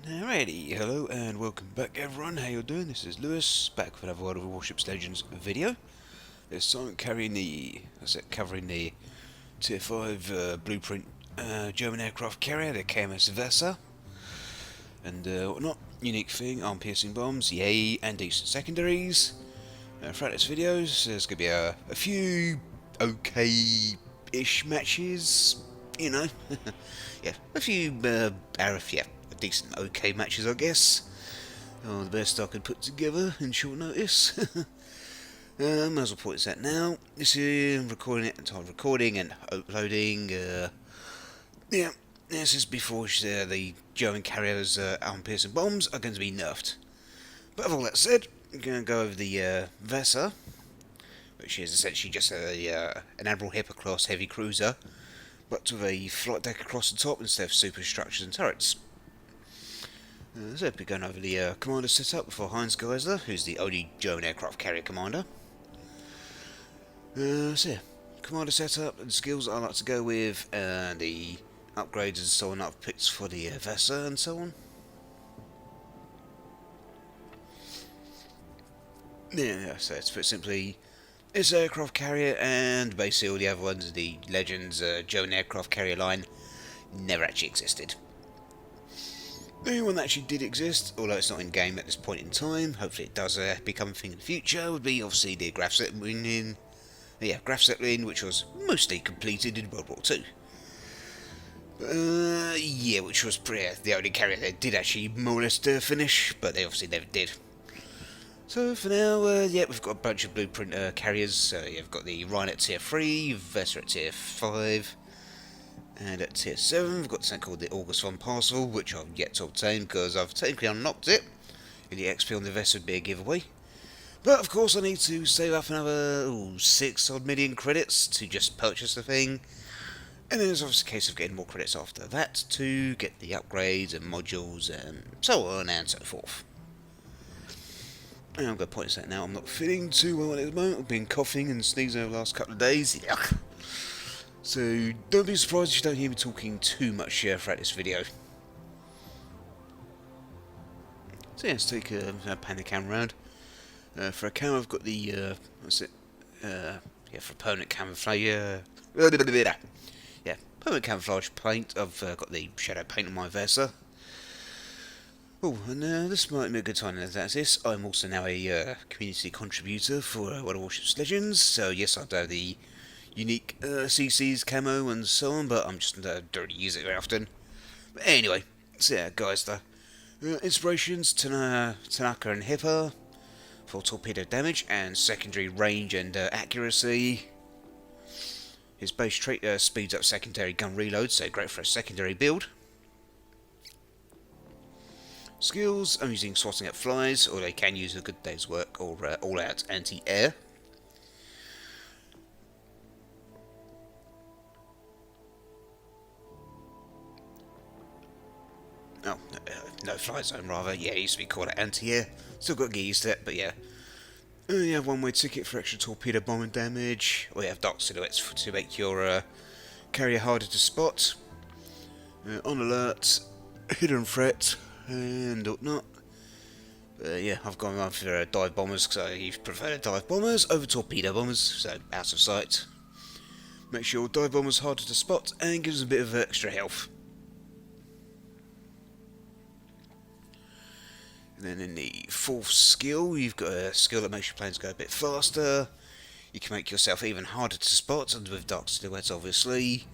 Alrighty, hello and welcome back everyone, how you doing? This is Lewis, back with another World of Warships Legends video. This time covering the Tier 5 blueprint German aircraft carrier, the KMS Weser. And whatnot, unique thing, arm-piercing bombs, yay, and decent secondaries. Throughout this video, there's going to be a few okay-ish matches, you know. Yeah, a few decent okay matches, I guess. Oh, the best I could put together in short notice. Might as well point this out now. This is recording and uploading. Yeah, this is before the German carriers arm-piercing bombs are going to be nerfed. But with all that said, I'm going to go over the Weser, which is essentially just an Admiral Hipper class heavy cruiser, but with a flight deck across the top instead of superstructures and turrets. So we're going over the commander setup for Heinz Geisler, who's the only German aircraft carrier commander. So yeah, commander setup and skills I like to go with, and the upgrades and so on I've picked for the Weser and so on. Yeah, so to put simply, it's an aircraft carrier, and basically all the other ones, the Legends German aircraft carrier line, never actually existed. The only one that actually did exist, although it's not in game at this point in time, hopefully it does become a thing in the future, would be obviously the Graf Zeppelin, which was mostly completed in World War II. Yeah, which was the only carrier that did actually more or less finish, but they obviously never did. So for now, yeah, we've got a bunch of blueprint carriers. So yeah, we've got the Rhine at tier 3, Weser at tier 5, and at tier 7 we've got something called the August von Parcel, which I've yet to obtain because I've technically unlocked it. The XP on the Weser would be a giveaway. But of course I need to save up another 6 odd million credits to just purchase the thing. And then there's obviously a case of getting more credits after that to get the upgrades and modules and so on and so forth. And I'm going to point this out now, I'm not feeling too well at the moment. I've been coughing and sneezing over the last couple of days. Yuck. So don't be surprised if you don't hear me talking too much throughout this video. So yeah, let's take pan the camera around. For a camera I've got the, for permanent camouflage, permanent camouflage paint, I've got the shadow paint on my Weser. Oh, and this might be a good time to announce this. I'm also now a community contributor for World of Warships Legends, so yes, I do have the unique CC's camo and so on, but I'm just don't really use it very often. But anyway, so yeah, guys, the inspirations, Tanaka and Hipper for torpedo damage and secondary range and accuracy. His base trait speeds up secondary gun reload, so great for a secondary build. Skills, I'm using swatting at flies, or they can use a good day's work, or all-out anti-air. Oh, no fly zone rather, yeah, it used to be called anti-air. Still got to get used to it, but yeah. You have one-way ticket for extra torpedo bombing damage, or you have dark silhouettes to make your carrier harder to spot. On alert, hidden threat, and whatnot. Yeah, I've gone on for dive bombers because I prefer dive bombers over torpedo bombers, so out of sight. Make sure dive bombers harder to spot and gives a bit of extra health. And then in the fourth skill, you've got a skill that makes your planes go a bit faster. You can make yourself even harder to spot, and with dark silhouettes obviously.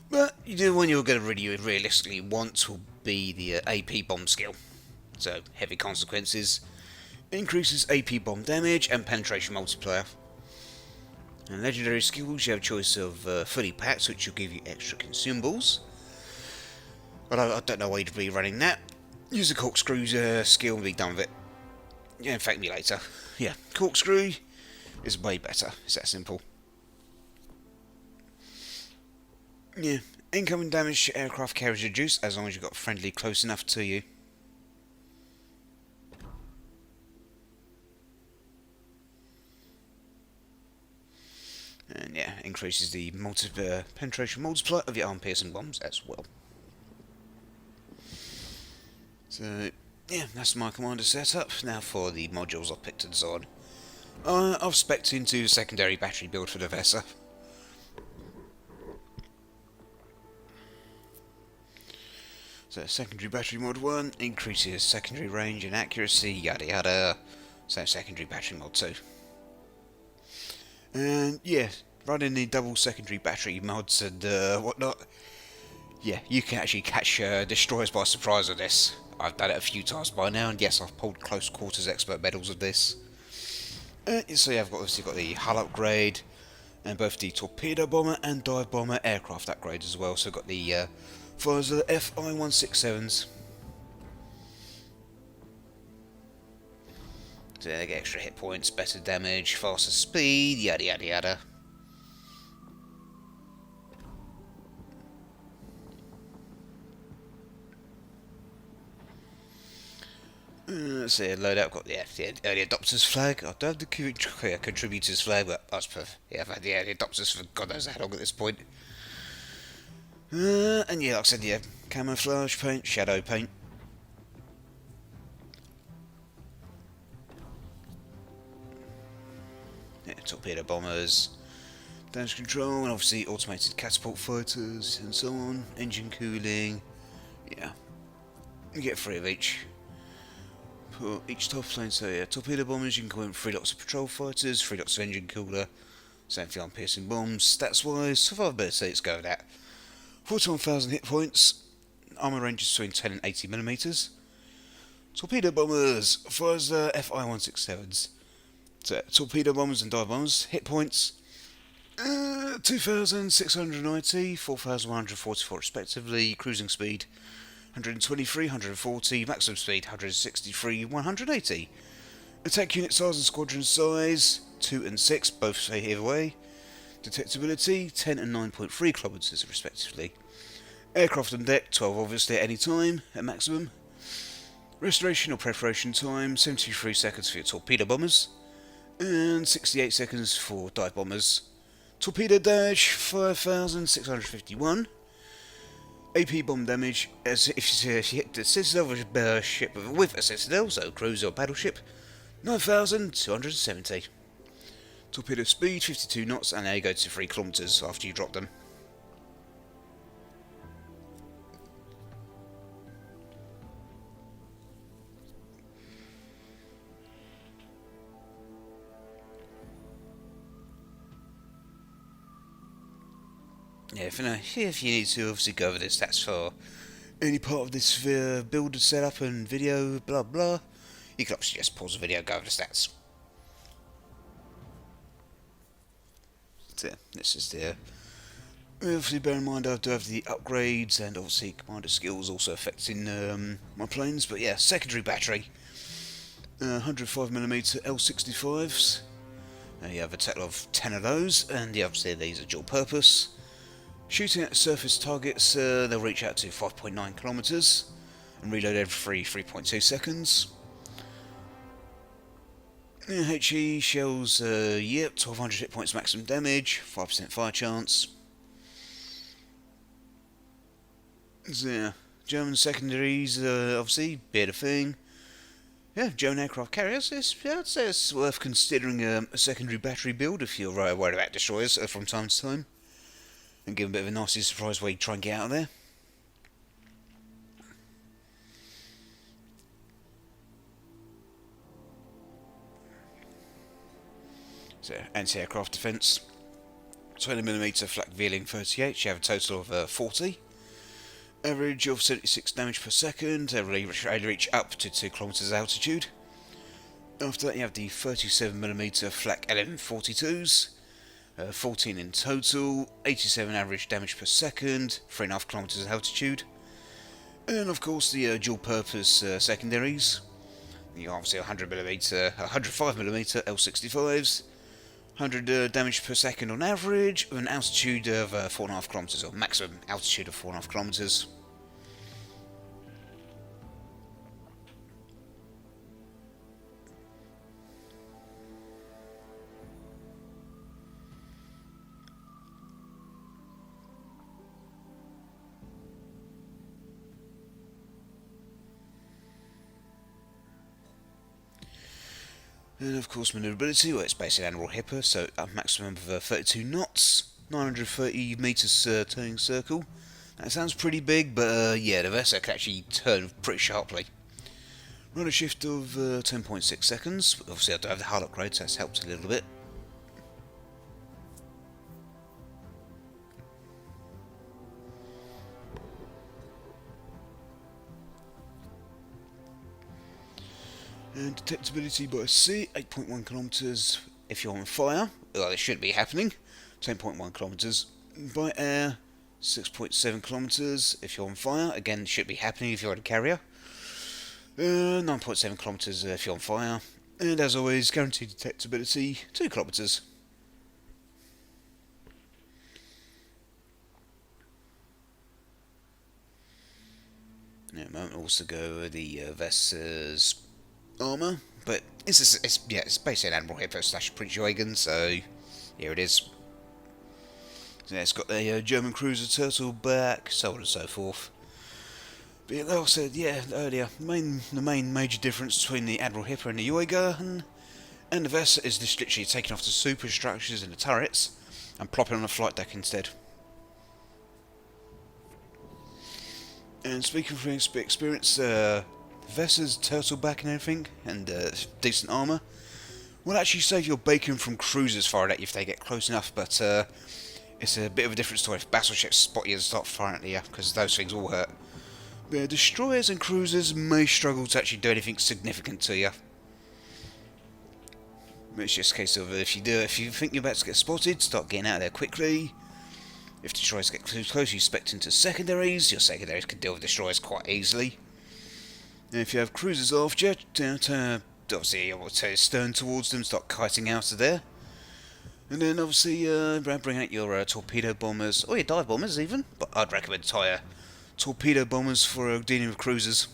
But the one you're going to really realistically want will be the AP bomb skill. So, heavy consequences. Increases AP bomb damage and penetration multiplier. And legendary skills, you have a choice of fully packed, which will give you extra consumables. But I don't know why you'd be running that. Use the corkscrew skill and be done with it. Yeah, in fact, me later. Yeah, corkscrew is way better. It's that simple. Yeah, incoming damage to aircraft carriers reduced as long as you've got friendly close enough to you. And yeah, increases the penetration multiplier of your arm piercing bombs as well. So, yeah, that's my commander setup. Now for the modules I've picked to design. I've spec'd into secondary battery build for the Weser. So secondary battery mod 1 increases secondary range and accuracy, yada yada. So secondary battery mod 2. And yeah, running the double secondary battery mods and whatnot, yeah, you can actually catch destroyers by surprise with this. I've done it a few times by now, and yes, I've pulled close quarters expert medals of this. So yeah, I've obviously got the hull upgrade, and both the torpedo bomber and dive bomber aircraft upgrade as well. So I've got the Weser FI-167s. So they get extra hit points, better damage, faster speed, yada yada yada. Let's see, loadout. Got the early adopters flag. I don't have the contributors flag, but that's perfect. Yeah, I've had the early adopters for God knows how long at this point. And yeah, like I said, yeah, camouflage paint, shadow paint. Yeah, torpedo bombers, damage control, and obviously automated catapult fighters and so on. Engine cooling. Yeah, you get 3 of each. For each type of plane, so yeah, torpedo bombers, you can combine 3 lots of patrol fighters, 3 lots of engine cooler, same thing on piercing bombs. Stats wise, survivability, let's go with that. 41,000 hit points, armour range is between 10 and 80 millimeters. Torpedo bombers, Weser FI-167s. So, torpedo bombers and dive bombers, hit points 2,690, 4,144 respectively, cruising speed 123, 140, maximum speed 163, 180. Attack unit size and squadron size 2 and 6, both say either way. Detectability 10 and 9.3 kilometers respectively. Aircraft on deck 12 obviously at any time at maximum. Restoration or preparation time 73 seconds for your torpedo bombers and 68 seconds for dive bombers. Torpedo dash 5,651. AP bomb damage as if you hit the citadel of a ship with a citadel, so cruiser or battleship, 9,270. Torpedo speed 52 knots, and they go to 3 kilometers after you drop them. Yeah, if you need to obviously go over the stats for any part of this build setup and video, blah blah, you can obviously just pause the video and go over the stats. So, this is the. Obviously, bear in mind I do have the upgrades and obviously commander skills also affecting my planes, but yeah, secondary battery, 105mm L65s. You have a total of 10 of those, and yeah, obviously these are dual purpose. Shooting at surface targets, they'll reach out to 5.9 kilometers and reload every 3.2 seconds. HE shells, yep, 1200 hit points maximum damage, 5% fire chance. So, yeah, German secondaries, obviously, bit of thing. Yeah, German aircraft carriers, I'd say it's worth considering a secondary battery build if you're worried about destroyers from time to time. And give a bit of a nasty surprise where you try and get out of there. So, anti-aircraft defence. 20mm flak Veerling 38, you have a total of 40. Average of 76 damage per second, they reach up to 2 kilometers altitude. After that you have the 37mm flak LM42s, 14 in total, 87 average damage per second, 3.5 kilometers altitude. And of course the dual purpose secondaries. You obviously 100mm, 105mm L65s, 100 damage per second on average, with an altitude of 4.5 kilometers, or maximum altitude of 4.5 kilometers. And of course manoeuvrability, well, it's based on Admiral Hipper, so a maximum of 32 knots, 930 metres turning circle. That sounds pretty big, but yeah, the Weser can actually turn pretty sharply. Rudder shift of 10.6 seconds. Obviously I don't have the hull upgrade, so that's helped a little bit. And detectability by sea, 8.1 kilometres if you're on fire. Well, it should be happening. 10.1 kilometres by air, 6.7 kilometres if you're on fire. Again, it should be happening if you're on a carrier. 9.7 kilometres if you're on fire. And as always, guaranteed detectability, 2 kilometres. Now, a moment also go over the Weser's armour, but it's basically an Admiral Hippo / Prince Eugen, so here it is. So yeah, it's got the German cruiser turtle back, so on and so forth. But yeah, like I said, earlier, the main major difference between the Admiral Hippo and the Eugen and the Weser is just literally taking off the superstructures and the turrets and plopping on a flight deck instead. And speaking from experience, Weser's turtle back and everything, and decent armour, will actually save your bacon from cruisers firing at you if they get close enough, but it's a bit of a different story if battleships spot you and start firing at you, because those things all hurt. But destroyers and cruisers may struggle to actually do anything significant to you. It's just a case of if you think you're about to get spotted, start getting out of there quickly. If destroyers get too close, you spec into secondaries. Your secondaries can deal with destroyers quite easily. And if you have cruisers off, obviously you want to stern towards them, start kiting out of there. And then obviously bring out your torpedo bombers, or your dive bombers even, but I'd recommend torpedo bombers for dealing with cruisers.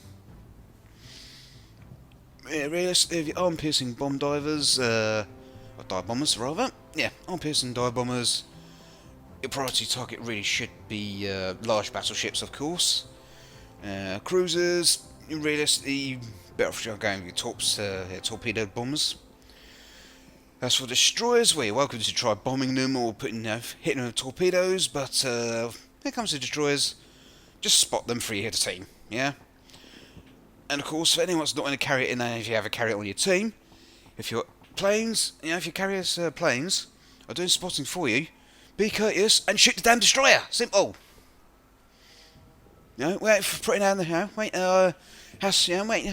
Yeah, realistically, arm-piercing bomb divers, or dive bombers rather, arm-piercing dive bombers. Your priority target really should be large battleships, of course. Cruisers, realistically, better off going with torpedo bombers. As for destroyers, well, you're welcome to try bombing them or hitting them with torpedoes, but when it comes to destroyers, just spot them for your team, yeah? And of course, for anyone that's not going to carry it in, if you have a carrier on your team, if your planes, if your carriers planes are doing spotting for you, be courteous and shoot the damn destroyer. Simple. Wait for putting down the wait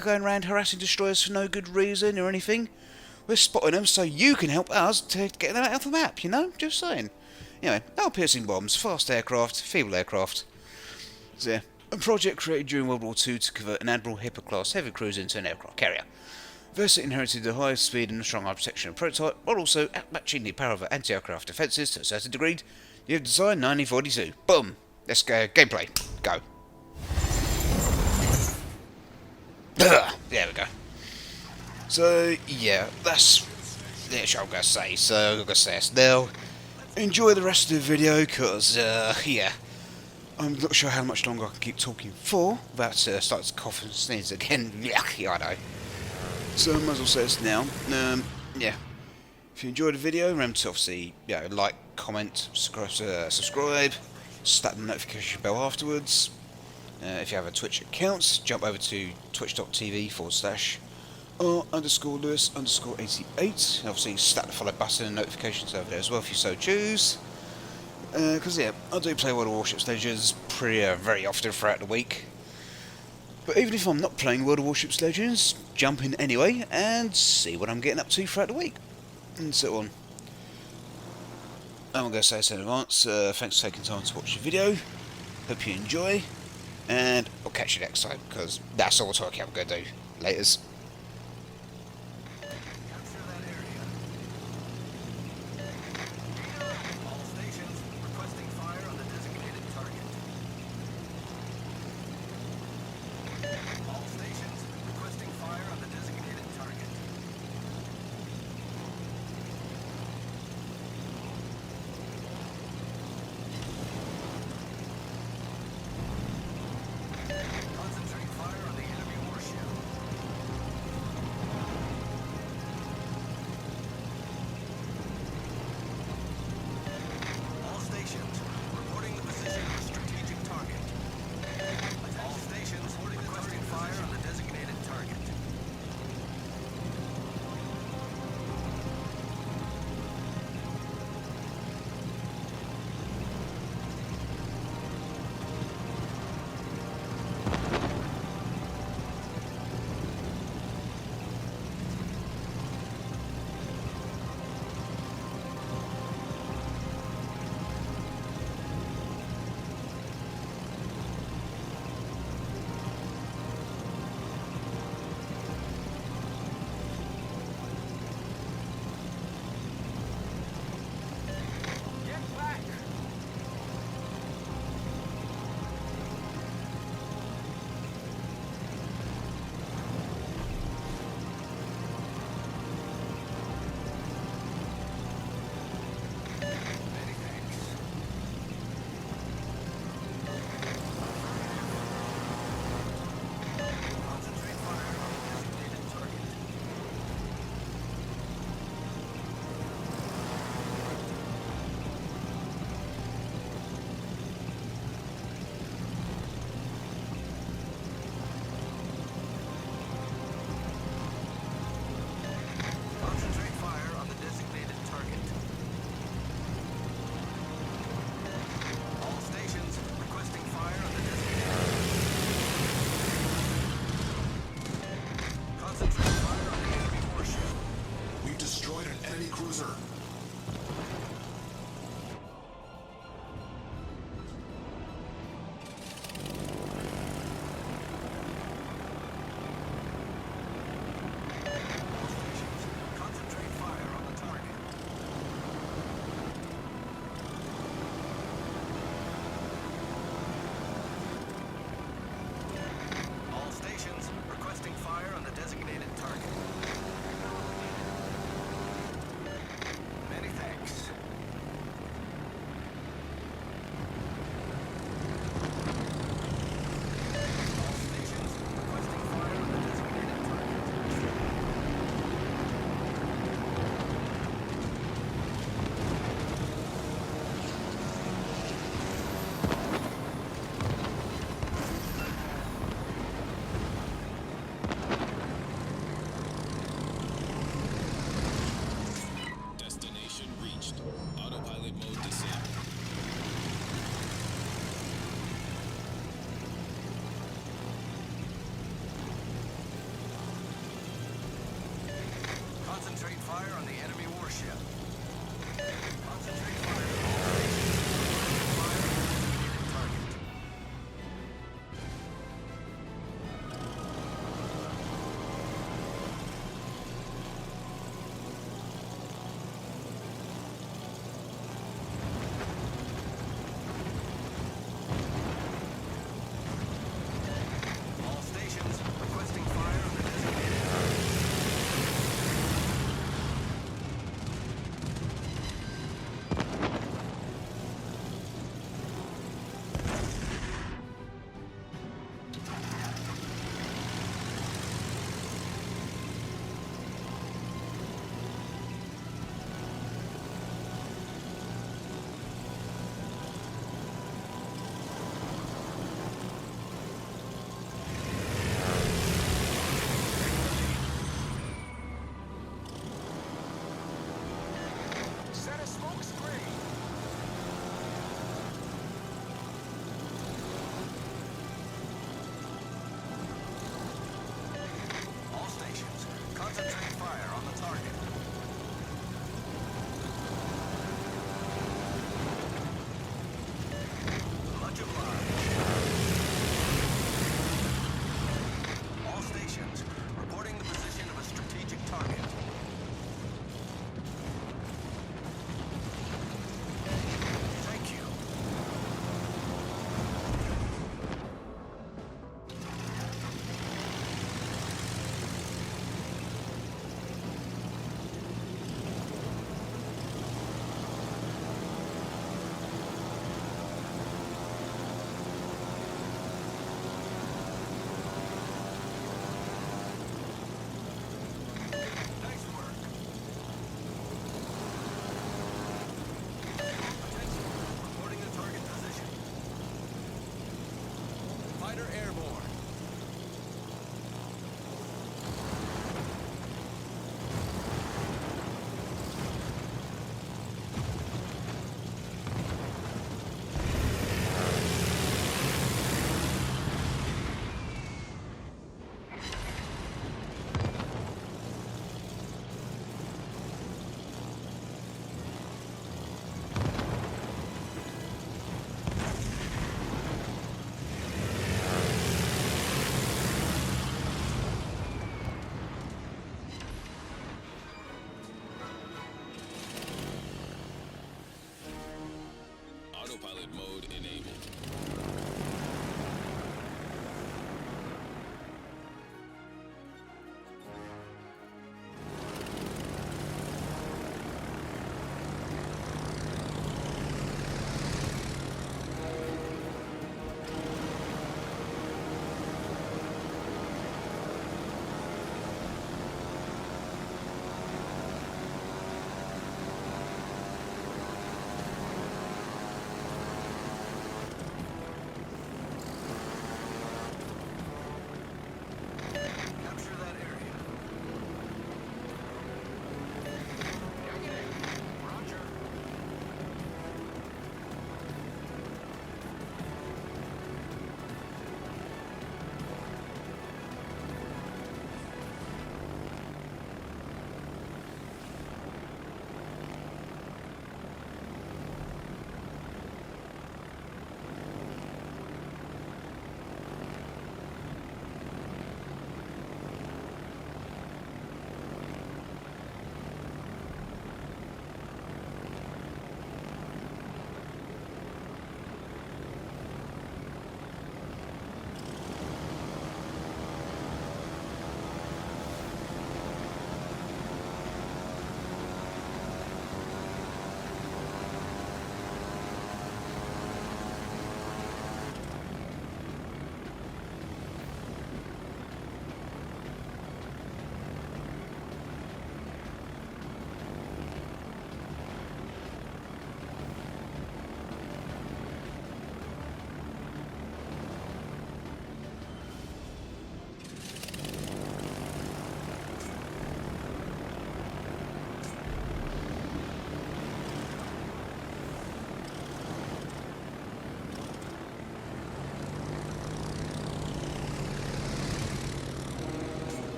going around harassing destroyers for no good reason or anything. We're spotting them so you can help us to get them out of the map. Just saying. Piercing bombs, fast aircraft, feeble aircraft. So yeah, a project created during World War II to convert an Admiral Hipper class heavy cruiser into an aircraft carrier. Weser inherited the highest speed and strong arm protection of prototype, while also outmatching the power of anti-aircraft defences to a certain degree. You have designed 1942. Boom! Let's go. Gameplay. Go. There we go. So, yeah, that's what I'm going to say. So, I'm going to say this now. Enjoy the rest of the video, because, I'm not sure how much longer I can keep talking for without starting to cough and sneeze again. Yeah, I know. So I might as well say this now. If you enjoyed the video, remember to obviously like, comment, subscribe, slap the notification bell afterwards. If you have a Twitch account, jump over to twitch.tv/r_Lewis_88. Obviously slap the follow button and notifications over there as well if you so choose. Because I do play World of Warships Legends very often throughout the week. But even if I'm not playing World of Warships Legends, jump in anyway and see what I'm getting up to throughout the week, and so on. I'm going to say this in advance, thanks for taking time to watch the video, hope you enjoy, and I'll catch you next time, because that's all the talking I'm going to do. Laters.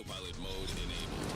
Autopilot mode enabled.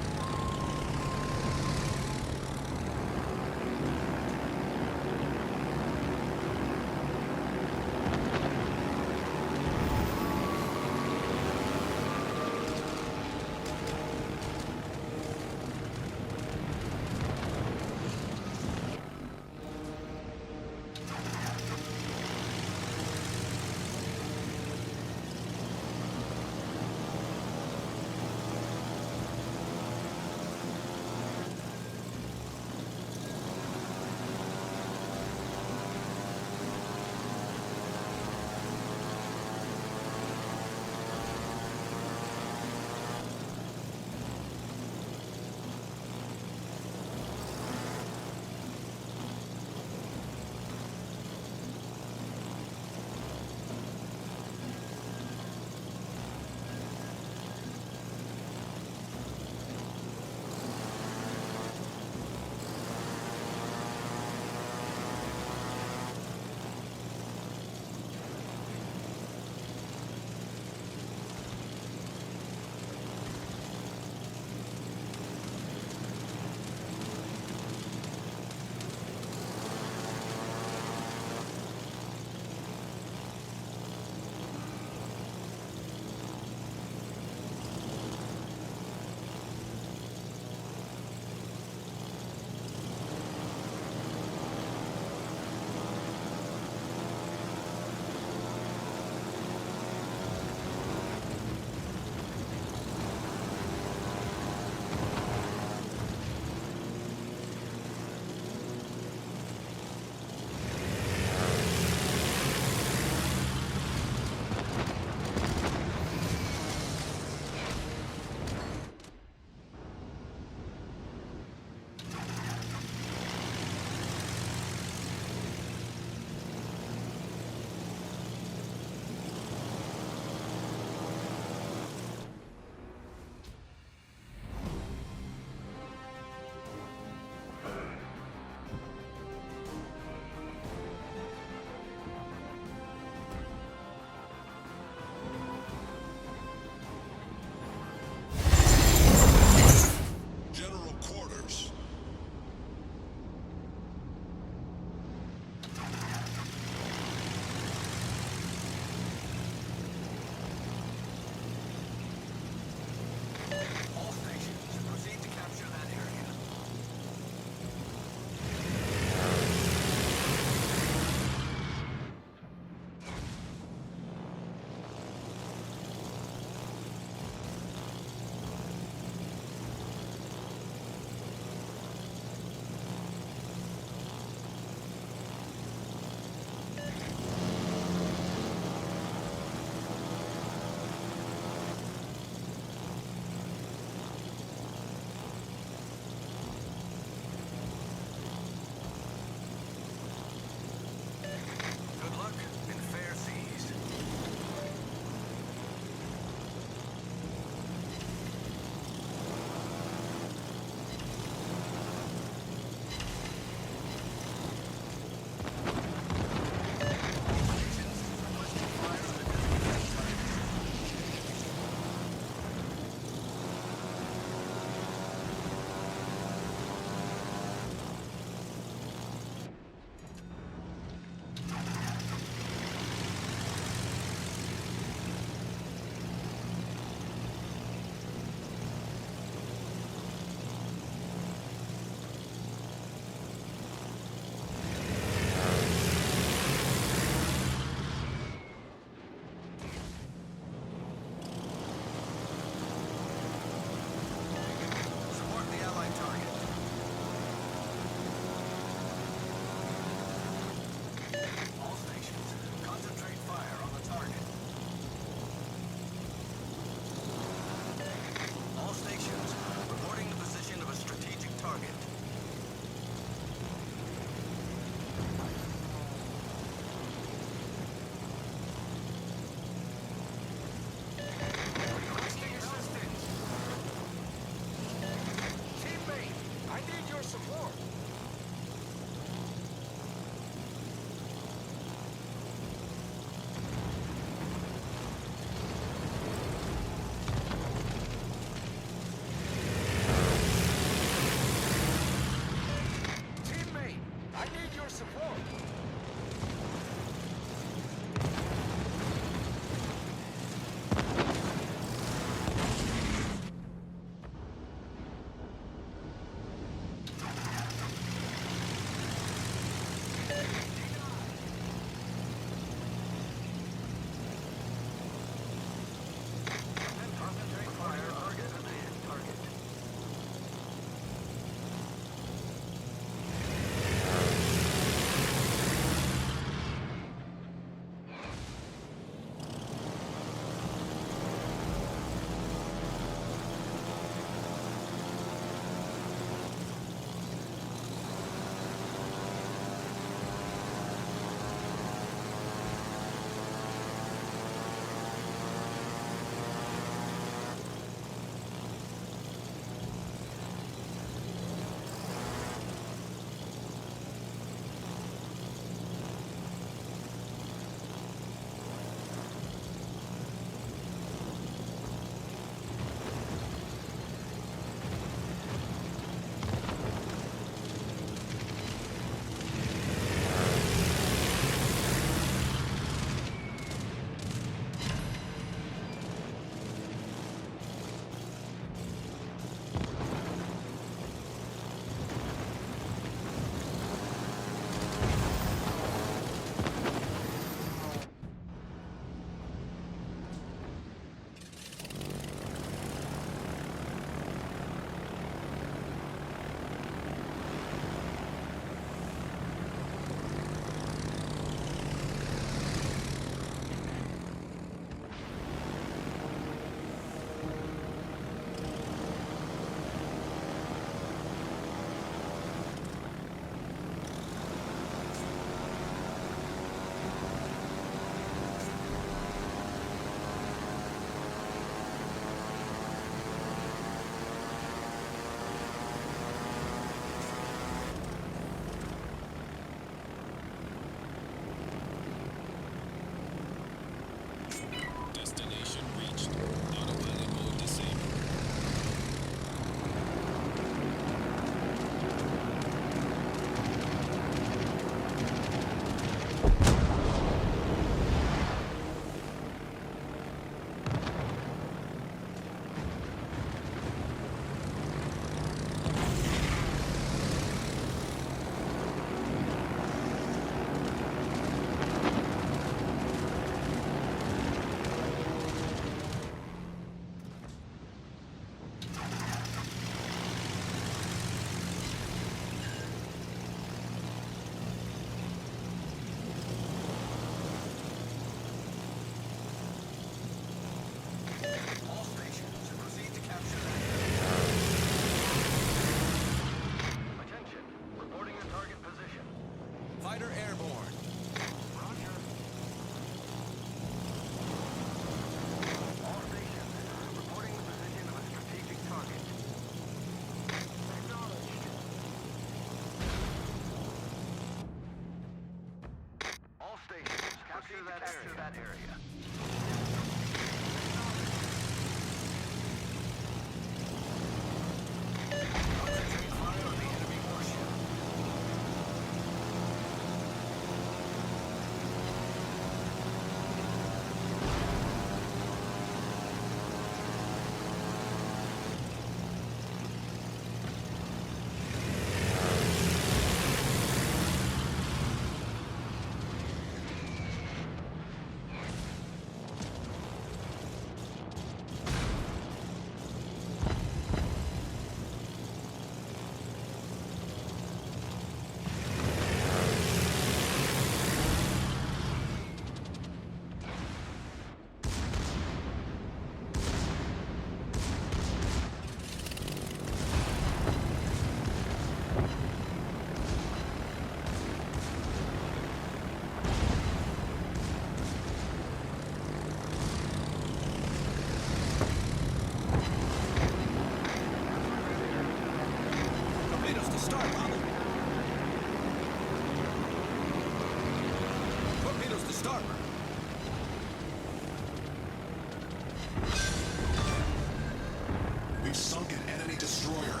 We've sunk an enemy destroyer.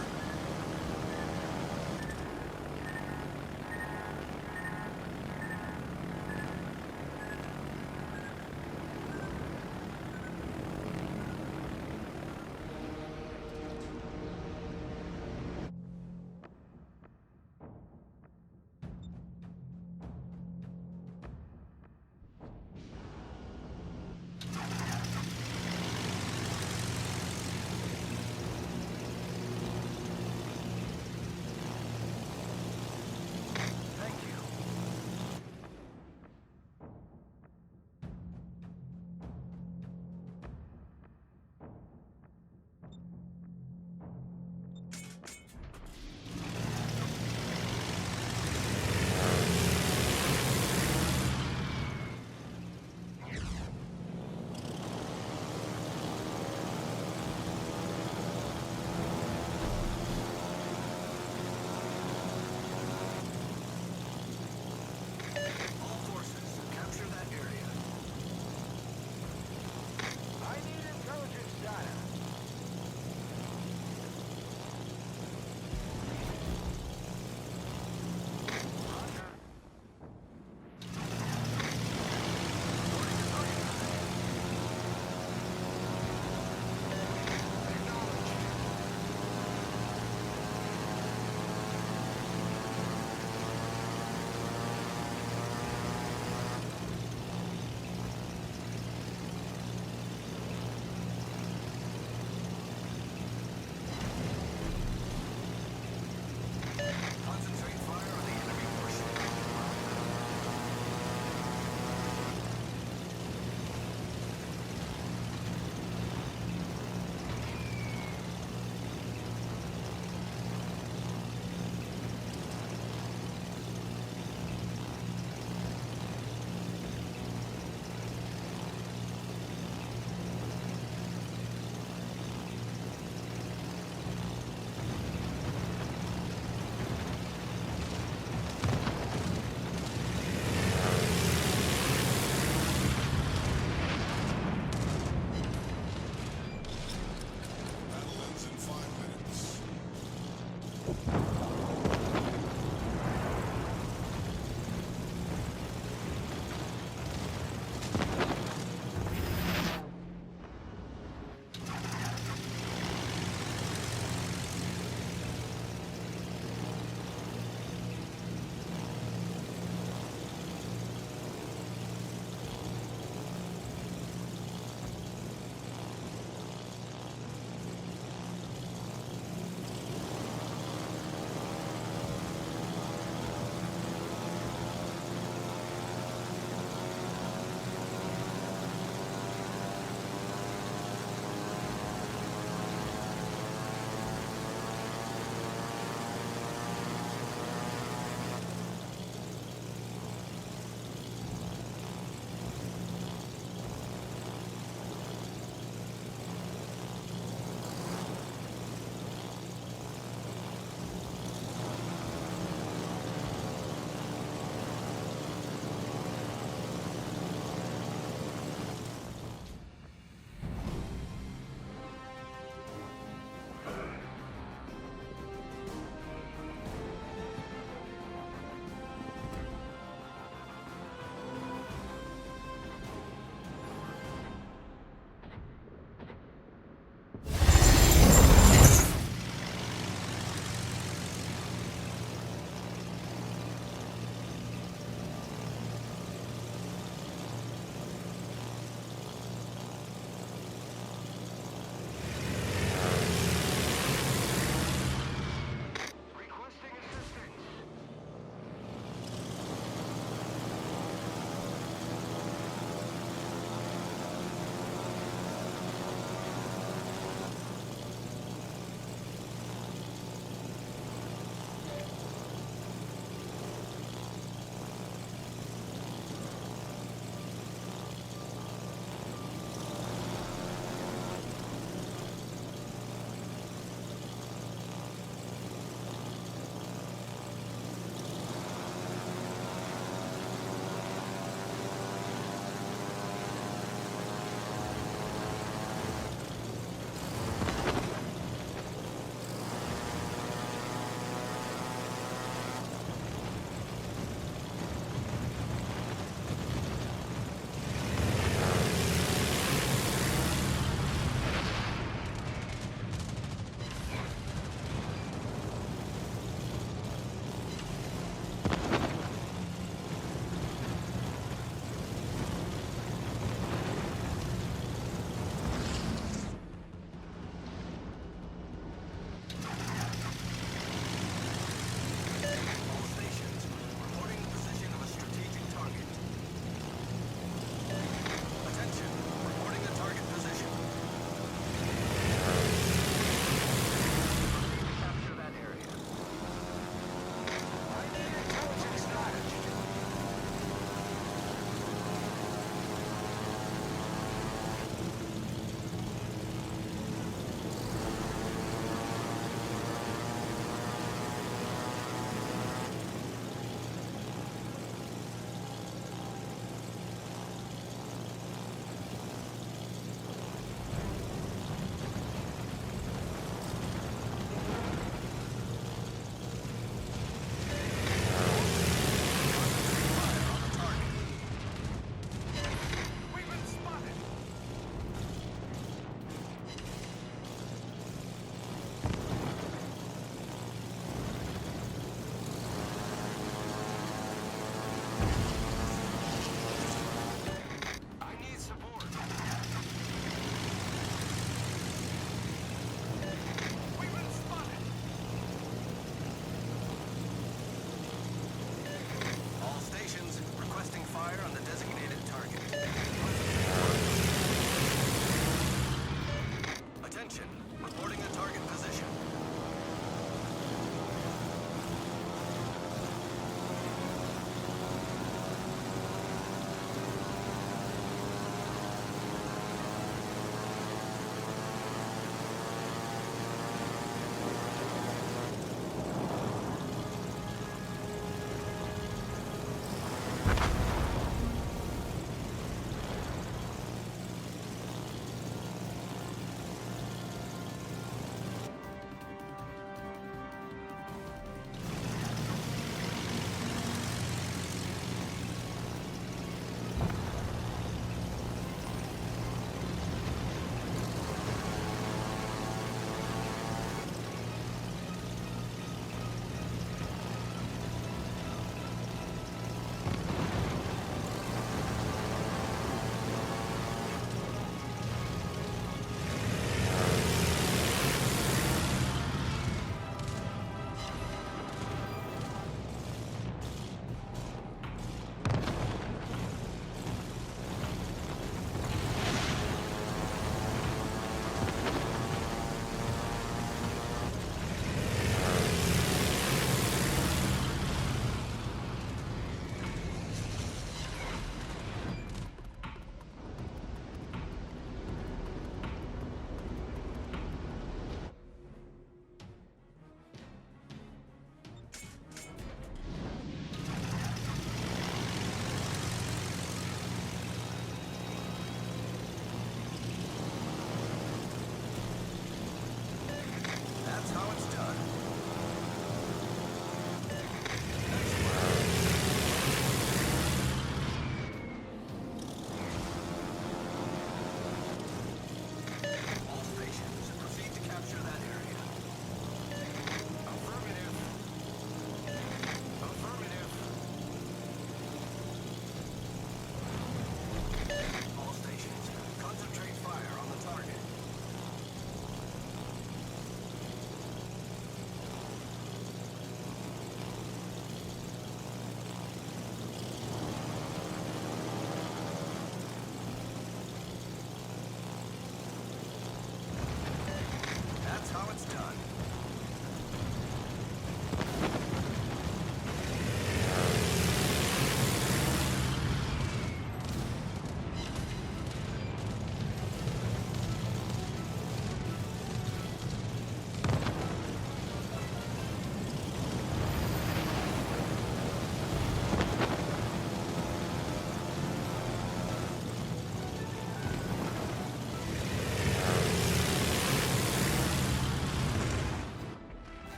Attention. Reporting the target position.